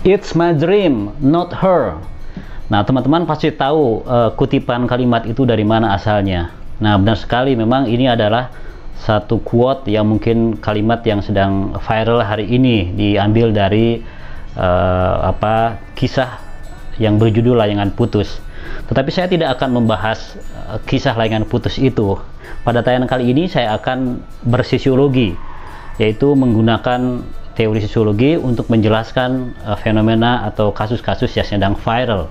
It's my dream, not her. Nah, teman-teman pasti tahu kutipan kalimat itu dari mana asalnya. Nah, benar sekali, memang ini adalah satu quote yang mungkin kalimat yang sedang viral hari ini, diambil dari kisah yang berjudul Layangan Putus. Tetapi saya tidak akan membahas kisah layangan putus itu. Pada tayangan kali ini saya akan bersosiologi, yaitu menggunakan teori sosiologi untuk menjelaskan fenomena atau kasus-kasus yang sedang viral.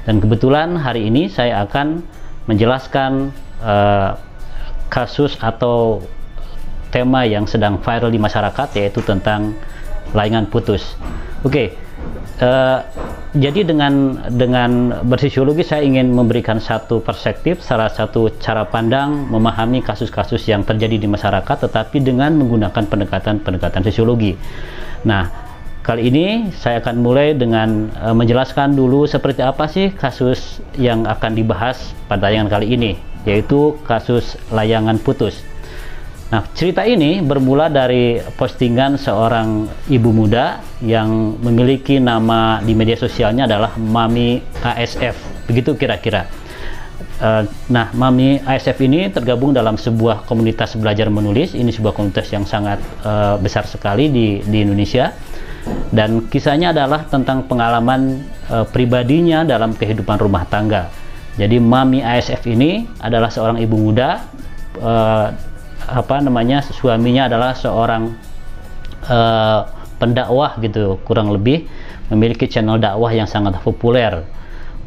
Dan kebetulan hari ini saya akan menjelaskan kasus atau tema yang sedang viral di masyarakat, yaitu tentang layangan putus. Oke. Jadi dengan bersosiologi saya ingin memberikan satu perspektif, salah satu cara pandang memahami kasus-kasus yang terjadi di masyarakat, tetapi dengan menggunakan pendekatan sosiologi. Nah, kali ini saya akan mulai dengan menjelaskan dulu seperti apa sih kasus yang akan dibahas pada tayangan kali ini, yaitu kasus layangan putus. Nah, cerita ini bermula dari postingan seorang ibu muda yang memiliki nama di media sosialnya adalah Mami ASF, begitu kira-kira. Nah, Mami ASF ini tergabung dalam sebuah komunitas belajar menulis. Ini sebuah komunitas yang sangat besar sekali di Indonesia. Dan kisahnya adalah tentang pengalaman pribadinya dalam kehidupan rumah tangga. Jadi Mami ASF ini adalah seorang ibu muda, suaminya adalah seorang pendakwah gitu, kurang lebih memiliki channel dakwah yang sangat populer.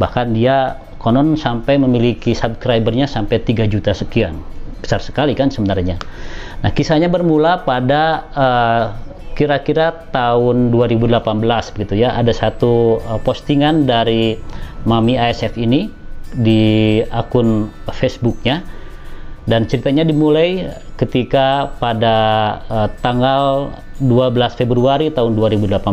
Bahkan dia konon sampai memiliki subscribernya sampai 3 juta sekian. Besar sekali kan sebenarnya. Nah, kisahnya bermula pada kira-kira tahun 2018 gitu ya. Ada satu postingan dari Mami ASF ini di akun Facebooknya. Dan ceritanya dimulai ketika pada tanggal 12 Februari tahun 2018,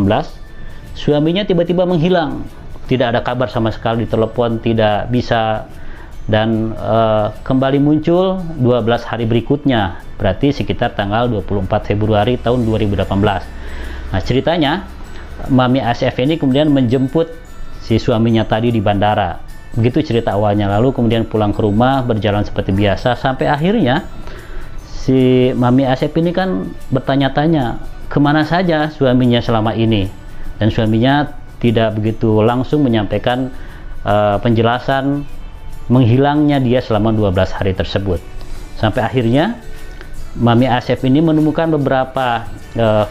suaminya tiba-tiba menghilang. Tidak ada kabar sama sekali, ditelepon tidak bisa, dan kembali muncul 12 hari berikutnya, berarti sekitar tanggal 24 Februari tahun 2018. Nah, ceritanya Mami ASF ini kemudian menjemput si suaminya tadi di bandara. Begitu cerita awalnya. Lalu kemudian pulang ke rumah, berjalan seperti biasa, sampai akhirnya si Mami Asep ini kan bertanya-tanya kemana saja suaminya selama ini, dan suaminya tidak begitu langsung menyampaikan penjelasan menghilangnya dia selama 12 hari tersebut. Sampai akhirnya Mami Asep ini menemukan beberapa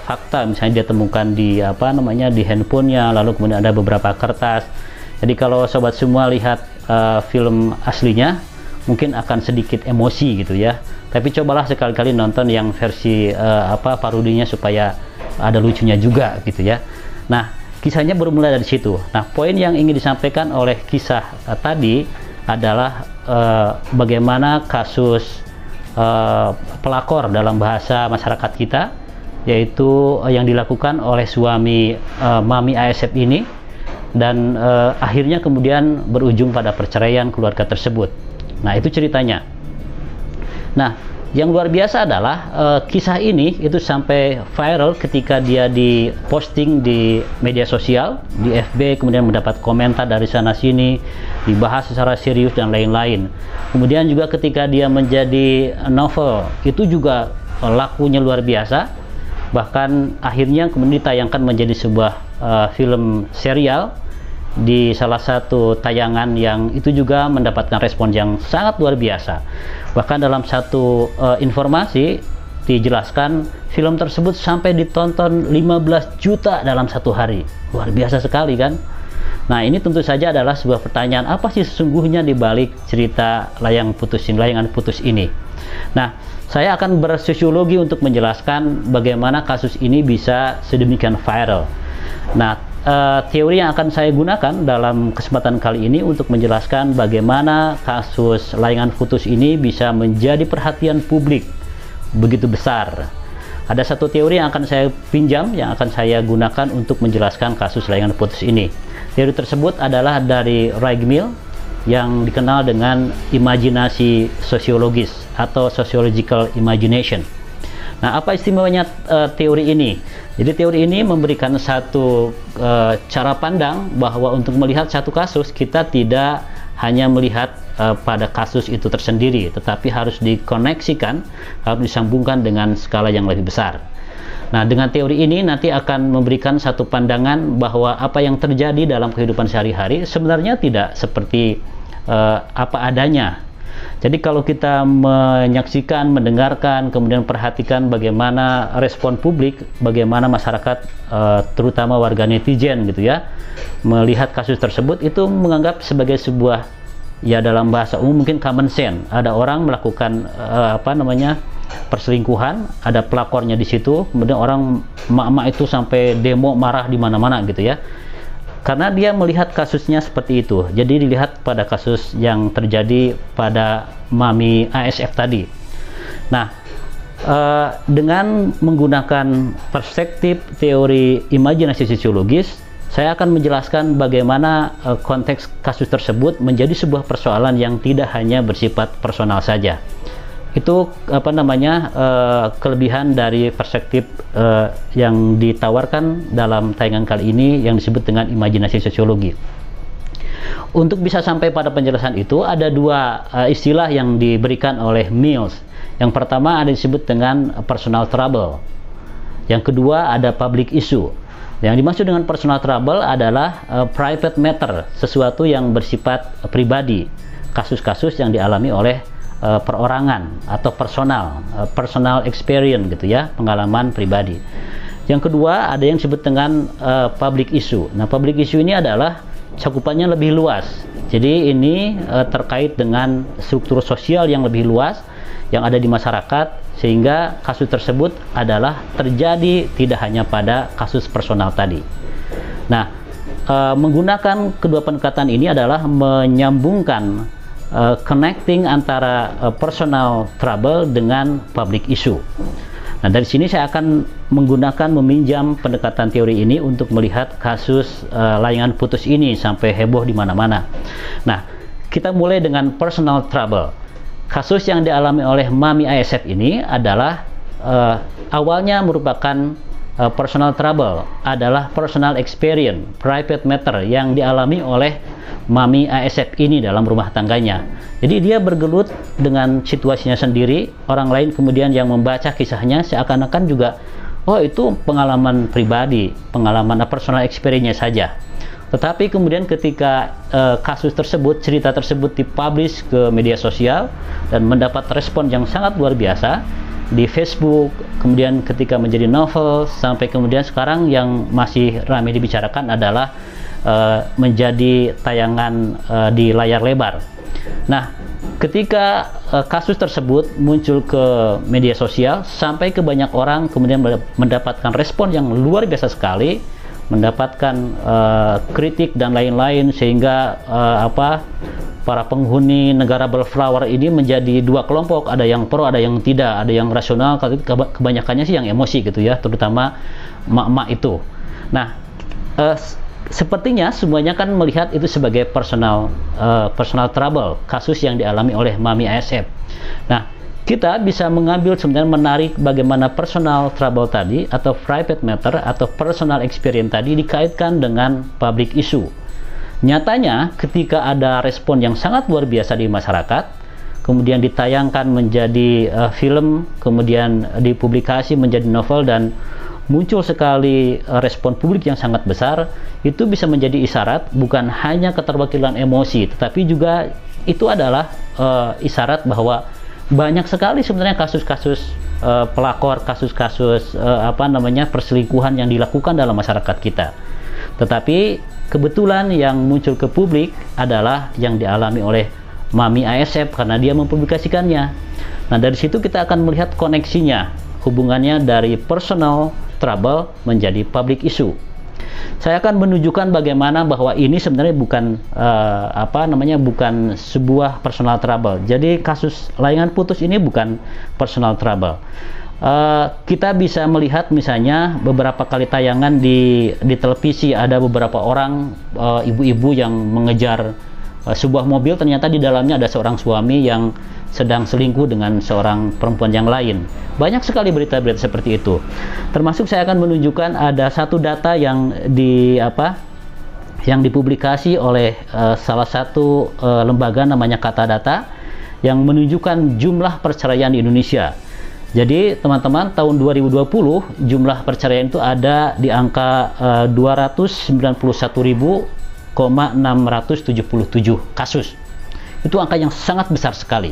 fakta, misalnya dia temukan di di handphonenya, lalu kemudian ada beberapa kertas. Jadi kalau sobat semua lihat film aslinya mungkin akan sedikit emosi gitu ya. Tapi cobalah sekali-kali nonton yang versi parodinya supaya ada lucunya juga gitu ya. Nah, kisahnya bermula dari situ. Nah, poin yang ingin disampaikan oleh kisah tadi adalah bagaimana kasus pelakor dalam bahasa masyarakat kita, yaitu yang dilakukan oleh suami Mami ASF ini, dan akhirnya kemudian berujung pada perceraian keluarga tersebut. Nah, itu ceritanya. Nah, yang luar biasa adalah kisah ini itu sampai viral ketika dia diposting di media sosial, di FB, kemudian mendapat komentar dari sana sini, dibahas secara serius dan lain-lain. Kemudian juga ketika dia menjadi novel, itu juga lakunya luar biasa. Bahkan akhirnya kemudian ditayangkan menjadi sebuah film serial di salah satu tayangan yang itu juga mendapatkan respon yang sangat luar biasa. Bahkan dalam satu informasi dijelaskan film tersebut sampai ditonton 15 juta dalam satu hari. Luar biasa sekali kan? Nah, ini tentu saja adalah sebuah pertanyaan, apa sih sesungguhnya di balik cerita layangan putus ini. Nah, saya akan bersosiologi untuk menjelaskan bagaimana kasus ini bisa sedemikian viral. Nah, teori yang akan saya gunakan dalam kesempatan kali ini untuk menjelaskan bagaimana kasus layangan putus ini bisa menjadi perhatian publik begitu besar. Ada satu teori yang akan saya pinjam, yang akan saya gunakan untuk menjelaskan kasus layangan putus ini. Teori tersebut adalah dari Ray Gmill, yang dikenal dengan imajinasi sosiologis atau sociological imagination. Nah, apa istimewanya teori ini? Jadi teori ini memberikan satu cara pandang bahwa untuk melihat satu kasus kita tidak hanya melihat pada kasus itu tersendiri, tetapi harus dikoneksikan, harus disambungkan dengan skala yang lebih besar. Nah, dengan teori ini nanti akan memberikan satu pandangan bahwa apa yang terjadi dalam kehidupan sehari-hari sebenarnya tidak seperti apa adanya. Jadi kalau kita menyaksikan, mendengarkan, kemudian perhatikan bagaimana respon publik, bagaimana masyarakat, terutama warga netizen gitu ya, melihat kasus tersebut, itu menganggap sebagai sebuah, ya dalam bahasa umum mungkin common sense. Ada orang melakukan perselingkuhan, ada pelakornya di situ, kemudian orang emak-emak itu sampai demo marah di mana-mana gitu ya. Karena dia melihat kasusnya seperti itu. Jadi dilihat pada kasus yang terjadi pada Mami ASF tadi. Nah, dengan menggunakan perspektif teori imajinasi sosiologis, saya akan menjelaskan bagaimana konteks kasus tersebut menjadi sebuah persoalan yang tidak hanya bersifat personal saja. Itu kelebihan dari perspektif yang ditawarkan dalam tayangan kali ini yang disebut dengan imajinasi sosiologi. Untuk bisa sampai pada penjelasan itu ada dua istilah yang diberikan oleh Mills. Yang pertama ada disebut dengan personal trouble, yang kedua ada public issue. Yang dimaksud dengan personal trouble adalah private matter, sesuatu yang bersifat pribadi, kasus-kasus yang dialami oleh perorangan atau personal experience gitu ya, pengalaman pribadi. Yang kedua ada yang disebut dengan public issue. Nah, public issue ini adalah cakupannya lebih luas. Jadi ini terkait dengan struktur sosial yang lebih luas yang ada di masyarakat, sehingga kasus tersebut adalah terjadi tidak hanya pada kasus personal tadi. Nah, menggunakan kedua pendekatan ini adalah menyambungkan connecting antara personal trouble dengan public issue. Nah, dari sini saya akan meminjam pendekatan teori ini untuk melihat kasus layangan putus ini sampai heboh di mana-mana. Nah, kita mulai dengan personal trouble. Kasus yang dialami oleh Mami ASF ini adalah awalnya merupakan personal trouble, adalah personal experience, private matter yang dialami oleh Mami ASF ini dalam rumah tangganya. Jadi dia bergelut dengan situasinya sendiri, orang lain kemudian yang membaca kisahnya seakan-akan juga, oh itu pengalaman pribadi, pengalaman personal experience saja. Tetapi kemudian ketika kasus tersebut, cerita tersebut dipublish ke media sosial dan mendapat respon yang sangat luar biasa di Facebook, kemudian ketika menjadi novel, sampai kemudian sekarang yang masih ramai dibicarakan adalah menjadi tayangan di layar lebar. Nah, ketika kasus tersebut muncul ke media sosial, sampai ke banyak orang, kemudian mendapatkan respon yang luar biasa sekali, mendapatkan kritik dan lain-lain, sehingga para penghuni negara Bellflower ini menjadi dua kelompok, ada yang pro, ada yang tidak, ada yang rasional, kebanyakannya sih yang emosi gitu ya, terutama emak-emak itu. Nah, sepertinya semuanya kan melihat itu sebagai personal trouble, kasus yang dialami oleh Mami ASF. Nah, kita bisa mengambil sebenarnya menarik bagaimana personal trouble tadi atau private matter atau personal experience tadi dikaitkan dengan public issue. Nyatanya ketika ada respon yang sangat luar biasa di masyarakat, kemudian ditayangkan menjadi film, kemudian dipublikasi menjadi novel, dan muncul sekali respon publik yang sangat besar, itu bisa menjadi isyarat bukan hanya keterwakilan emosi, tetapi juga itu adalah isyarat bahwa banyak sekali sebenarnya kasus-kasus pelakor, kasus-kasus perselingkuhan yang dilakukan dalam masyarakat kita. Tetapi kebetulan yang muncul ke publik adalah yang dialami oleh Mami ASF karena dia mempublikasikannya. Nah, dari situ kita akan melihat koneksinya, hubungannya dari personal trouble menjadi public issue. Saya akan menunjukkan bagaimana bahwa ini sebenarnya bukan bukan sebuah personal trouble. Jadi kasus layangan putus ini bukan personal trouble. Kita bisa melihat misalnya beberapa kali tayangan di televisi, ada beberapa orang ibu-ibu yang mengejar sebuah mobil ternyata di dalamnya ada seorang suami yang sedang selingkuh dengan seorang perempuan yang lain. Banyak sekali berita-berita seperti itu. Termasuk saya akan menunjukkan ada satu data yang dipublikasi oleh salah satu lembaga namanya Kata Data yang menunjukkan jumlah perceraian di Indonesia. Jadi teman-teman, tahun 2020 jumlah perceraian itu ada di angka 291.677 kasus. Itu angka yang sangat besar sekali.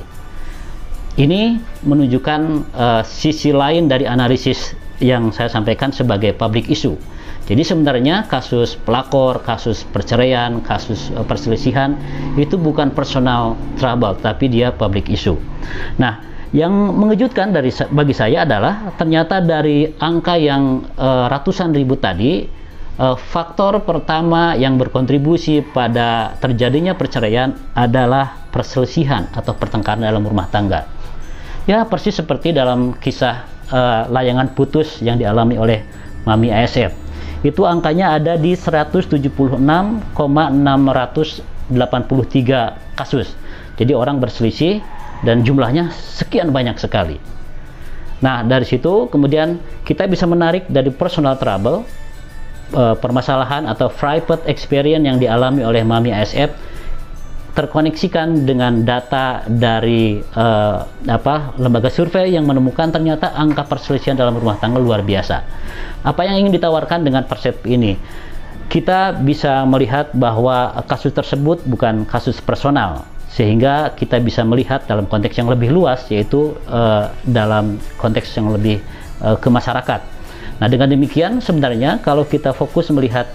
Ini menunjukkan sisi lain dari analisis yang saya sampaikan sebagai public issue. Jadi sebenarnya kasus pelakor, kasus perceraian, kasus perselisihan itu bukan personal trouble, tapi dia public issue. Nah, yang mengejutkan bagi saya adalah ternyata dari angka yang ratusan ribu tadi, faktor pertama yang berkontribusi pada terjadinya perceraian adalah perselisihan atau pertengkaran dalam rumah tangga. Ya, persis seperti dalam kisah layangan putus yang dialami oleh Mami ASF. Itu angkanya ada di 176,683 kasus. Jadi orang berselisih dan jumlahnya sekian banyak sekali. Nah, dari situ kemudian kita bisa menarik dari personal trouble, permasalahan atau private experience yang dialami oleh Mami ASF, terkoneksikan dengan data dari lembaga survei yang menemukan ternyata angka perselisihan dalam rumah tangga luar biasa. Apa yang ingin ditawarkan dengan persepsi ini? Kita bisa melihat bahwa kasus tersebut bukan kasus personal, sehingga kita bisa melihat dalam konteks yang lebih luas, yaitu dalam konteks yang lebih ke masyarakat. Nah, dengan demikian sebenarnya kalau kita fokus melihat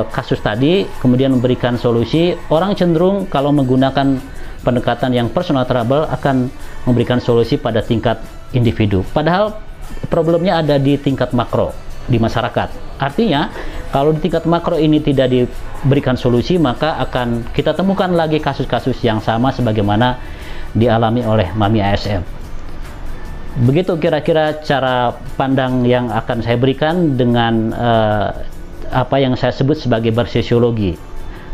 kasus tadi kemudian memberikan solusi, orang cenderung kalau menggunakan pendekatan yang personal trouble akan memberikan solusi pada tingkat individu, padahal problemnya ada di tingkat makro di masyarakat. Artinya kalau di tingkat makro ini tidak diberikan solusi, maka akan kita temukan lagi kasus-kasus yang sama sebagaimana dialami oleh Mami ASF. Begitu kira-kira cara pandang yang akan saya berikan dengan apa yang saya sebut sebagai bersosiologi.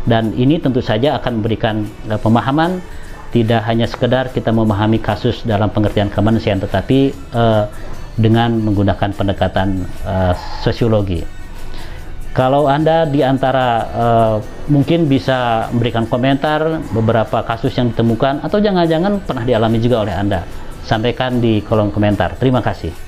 Dan ini tentu saja akan memberikan pemahaman, tidak hanya sekedar kita memahami kasus dalam pengertian kemanusiaan, tetapi dengan menggunakan pendekatan sosiologi. Kalau Anda di antara mungkin bisa memberikan komentar beberapa kasus yang ditemukan, atau jangan-jangan pernah dialami juga oleh Anda, sampaikan di kolom komentar. Terima kasih.